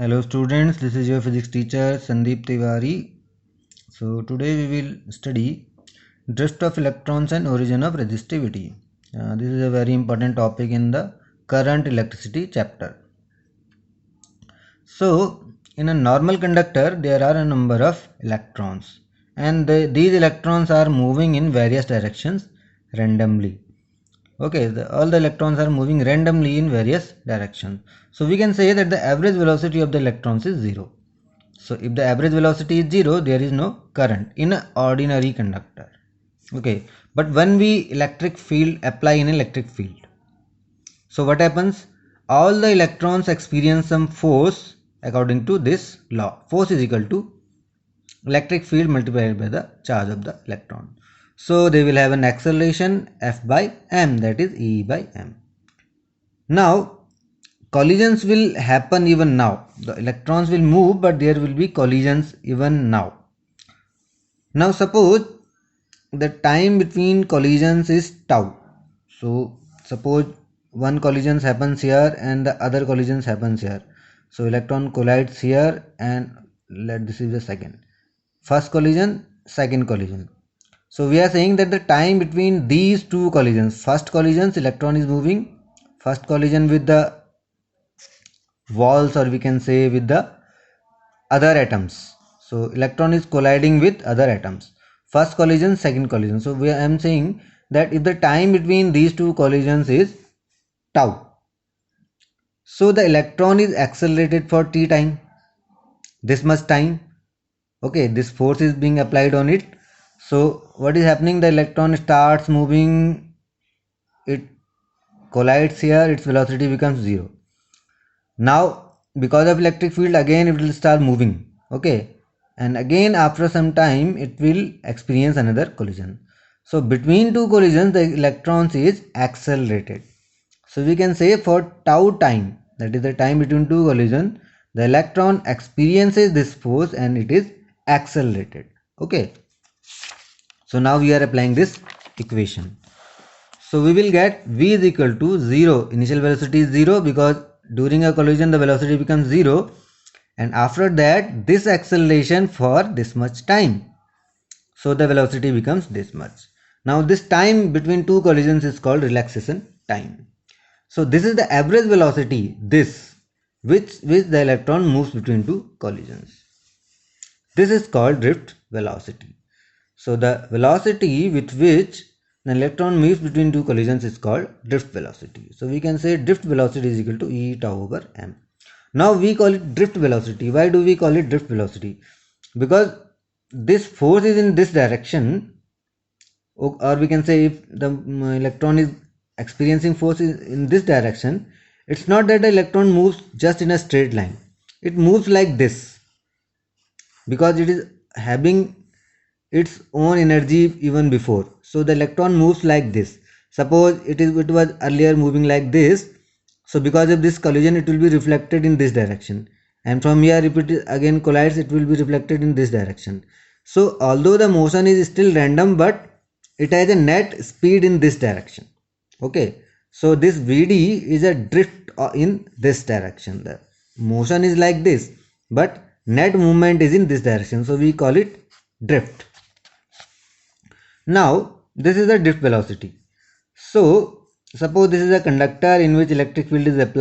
Hello students, this is your physics teacher Sandeep Tiwari. So today we will study drift of electrons and origin of resistivity. This is a very important topic in the current electricity chapter. So in a normal conductor there are a number of electrons and these electrons are moving in various directions randomly. Okay, all the electrons are moving randomly in various directions. So we can say that the average velocity of the electrons is 0. So if the average velocity is 0, there is no current in an ordinary conductor. Okay, but when we electric field apply in electric field, so what happens? All the electrons experience some force according to this law. Force is equal to electric field multiplied by the charge of the electron. So they will have an acceleration F by m, that is E by m. Now collisions will happen even now. The electrons will move, but there will be collisions even now. Now suppose the time between collisions is tau. So suppose one collisions happens here and the other collisions happens here. So electron collides here and this is the second. First collision, second collision. So we are saying that the time between these two collisions, first collisions electron is moving, first collision with the walls, or we can say with the other atoms. So electron is colliding with other atoms. First collision, second collision. So I am saying that if the time between these two collisions is tau, so the electron is accelerated for t time, this much time. Okay, this force is being applied on it. So what is happening? The electron starts moving, it collides here, its velocity becomes 0. Now because of electric field, again it will start moving. Okay, and again after some time it will experience another collision. So between two collisions the electrons is accelerated. So we can say for tau time, that is the time between two collisions, the electron experiences this force and it is accelerated. Okay, so now we are applying this equation. So we will get v is equal to 0. Initial velocity is 0 because during a collision the velocity becomes 0, and after that this acceleration for this much time. So the velocity becomes this much. Now this time between two collisions is called relaxation time. So this is the average velocity, this which the electron moves between two collisions. This is called drift velocity. So the velocity with which the electron moves between two collisions is called drift velocity. So we can say drift velocity is equal to E tau over m. Now we call it drift velocity. Why do we call it drift velocity? Because this force is in this direction, or we can say if the electron is experiencing force in this direction, it's not that the electron moves just in a straight line. It moves like this because it is having its own energy even before. So the electron moves like this. Suppose it was earlier moving like this. So because of this collision it will be reflected in this direction, and from here if it again collides it will be reflected in this direction. So although the motion is still random, but it has a net speed in this direction. Okay, so this Vd is a drift in this direction. The motion is like this, but net movement is in this direction, so we call it drift. Now this is the drift velocity. So suppose this is a conductor in which electric field is applied.